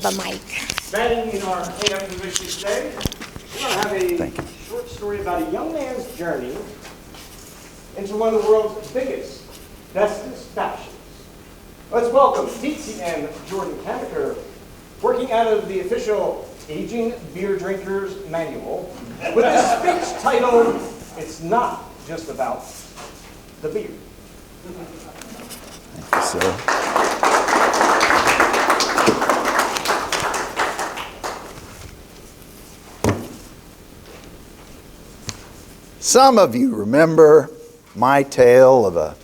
have a mic. Batting in our AF position today, we're going to have a short story about a young man's journey into one of the world's biggest, bestest fashions. Let's welcome Dixie and Jordan Camenker, working out of the official Aging Beer Drinkers Manual, with a speech titled, "It's Not Just About the Beer." Thank you, sir. Some of you remember my tale of a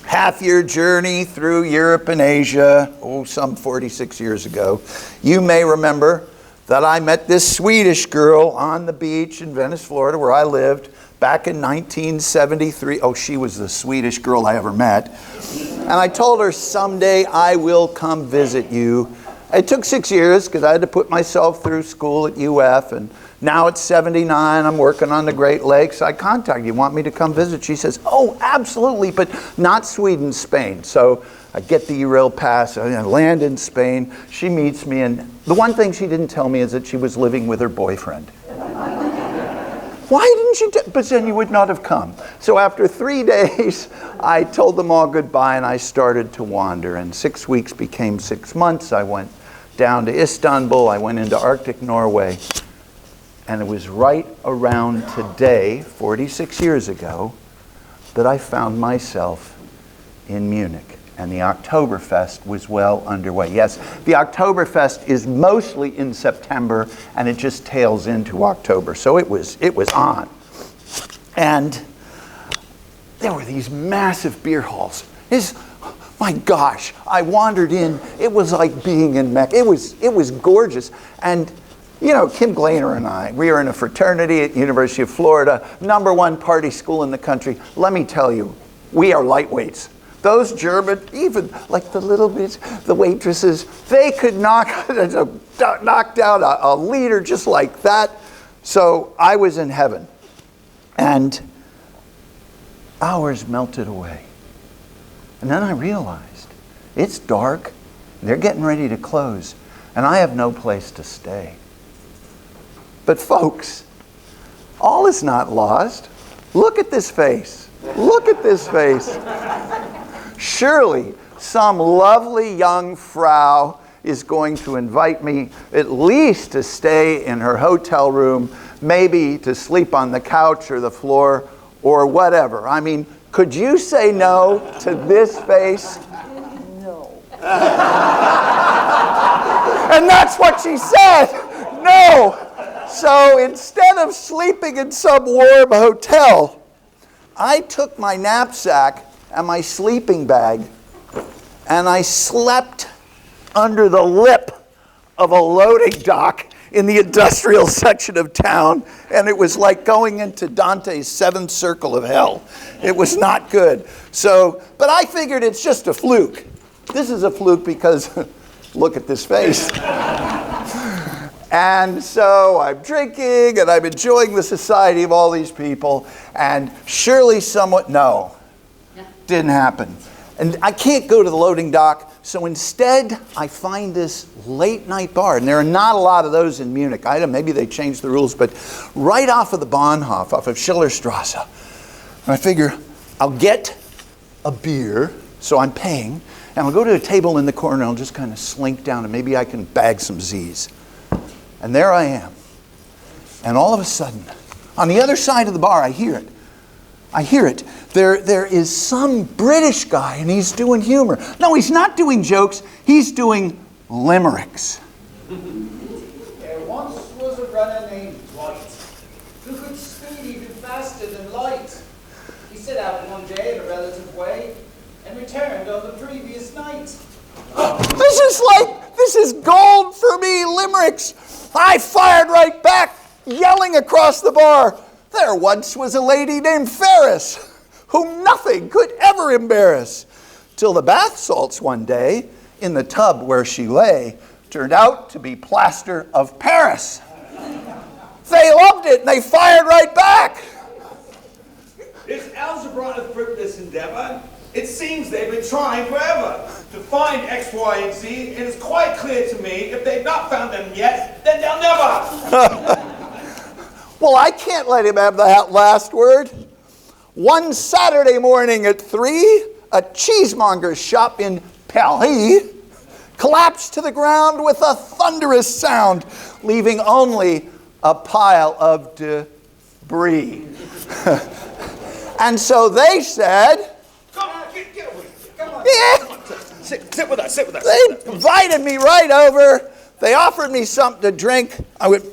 half-year journey through Europe and Asia, some 46 years ago. You may remember that I met this Swedish girl on the beach in Venice, Florida, where I lived back in 1973. Oh, she was the Swedish girl I ever met. And I told her, someday I will come visit you. It took 6 years because I had to put myself through school at UF, and now at 79, I'm working on the Great Lakes. I contacted you, want me to come visit? She says, oh, absolutely, but not Sweden, Spain. So I get the Eurail pass, I land in Spain. She meets me, and the one thing she didn't tell me is that she was living with her boyfriend. Why didn't you but then you would not have come. So after 3 days, I told them all goodbye, and I started to wander. And 6 weeks became 6 months. I went down to Istanbul. I went into Arctic Norway. And it was right around today, 46 years ago, that I found myself in Munich. And the Oktoberfest was well underway. Yes, the Oktoberfest is mostly in September, and it just tails into October. So it was on. And there were these massive beer halls. My gosh, I wandered in. It was like being in Mecca. It was gorgeous. And you know, Kim Glainer and I, we are in a fraternity at University of Florida, #1 party school in the country. Let me tell you, we are lightweights. Those German, even like the little bits, the waitresses, they could knock down a liter just like that. So I was in heaven. And hours melted away. And then I realized, it's dark, they're getting ready to close, and I have no place to stay. But folks, all is not lost. Look at this face. Look at this face. Surely some lovely young Frau is going to invite me at least to stay in her hotel room, maybe to sleep on the couch or the floor or whatever. I mean, could you say no to this face? No. And that's what she said. No. So instead of sleeping in some warm hotel, I took my knapsack and my sleeping bag, and I slept under the lip of a loading dock in the industrial section of town, and it was like going into Dante's seventh circle of hell. It was not good. So, but I figured it's just a fluke. This is a fluke because look at this face. And so I'm drinking and I'm enjoying the society of all these people, and surely no, didn't happen. And I can't go to the loading dock, so instead I find this late night bar, and there are not a lot of those in Munich. Maybe they changed the rules, but right off of the Bahnhof, off of Schillerstrasse. And I figure I'll get a beer, so I'm paying, and I'll go to a table in the corner and I'll just kind of slink down and maybe I can bag some Z's. And there I am. And all of a sudden, on the other side of the bar, I hear it. There is some British guy, and he's doing humor. No, he's not doing jokes. He's doing limericks. There once was a runner named White, who could speed even faster than light. He set out one day in a relative way, and returned on the previous night. This is gold for me, limericks. I fired right back, yelling across the bar, there once was a lady named Ferris, whom nothing could ever embarrass, till the bath salts one day, in the tub where she lay, turned out to be plaster of Paris. They loved it, and they fired right back. Is algebra a fruitless endeavor? It seems they've been trying forever. to find X, Y, and Z. It is quite clear to me if they've not found them yet, then they'll never. Well, I can't let him have that last word. One Saturday morning at 3, a cheesemonger's shop in Paris collapsed to the ground with a thunderous sound, leaving only a pile of debris. And so they said, Come on, get over here. Come on. yeah. Sit with us, sit with us. They invited me right over. They offered me something to drink. I went,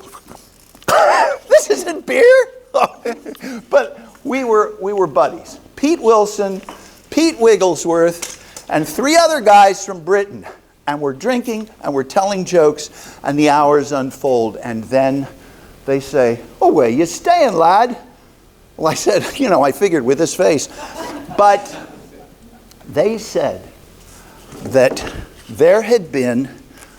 this isn't beer. But we were buddies. Pete Wilson, Pete Wigglesworth, and 3 other guys from Britain. And we're drinking and we're telling jokes, and the hours unfold. And then they say, oh, where you staying, lad? Well, I said, I figured with his face. But they said that there had been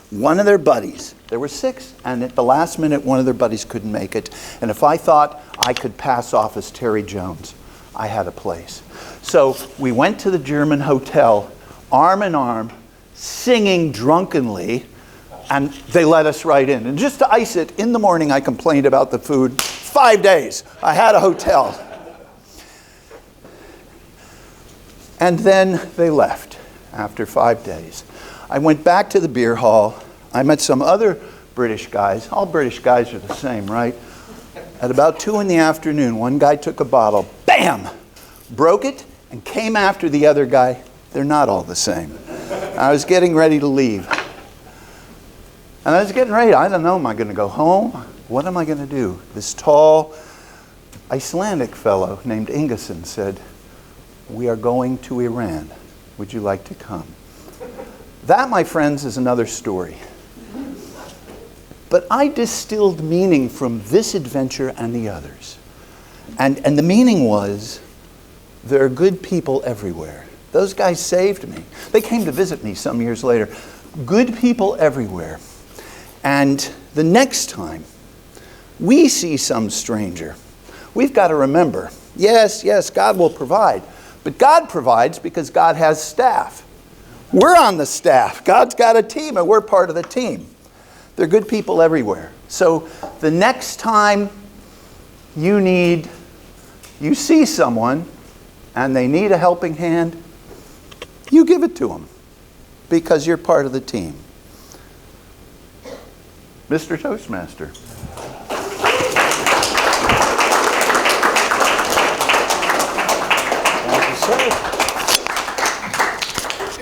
one of their buddies. There were 6, and at the last minute, one of their buddies couldn't make it. And if I thought I could pass off as Terry Jones, I had a place. So we went to the German hotel, arm in arm, singing drunkenly, and they let us right in. And just to ice it, in the morning I complained about the food. 5 days. I had a hotel. And then they left after 5 days. I went back to the beer hall. I met some other British guys. All British guys are the same, right? At about 2 in the afternoon, one guy took a bottle, bam, broke it, and came after the other guy. They're not all the same. I was getting ready to leave. And I was getting ready. I don't know, am I going to go home? What am I going to do? This tall Icelandic fellow named Ingeson said, we are going to Iran. Would you like to come? That, my friends, is another story. But I distilled meaning from this adventure and the others. And the meaning was, there are good people everywhere. Those guys saved me. They came to visit me some years later. Good people everywhere. And the next time we see some stranger, we've got to remember, yes, God will provide. But God provides because God has staff. We're on the staff. God's got a team, and we're part of the team. There are good people everywhere. So the next time you see someone and they need a helping hand, you give it to them because you're part of the team. Mr. Toastmaster.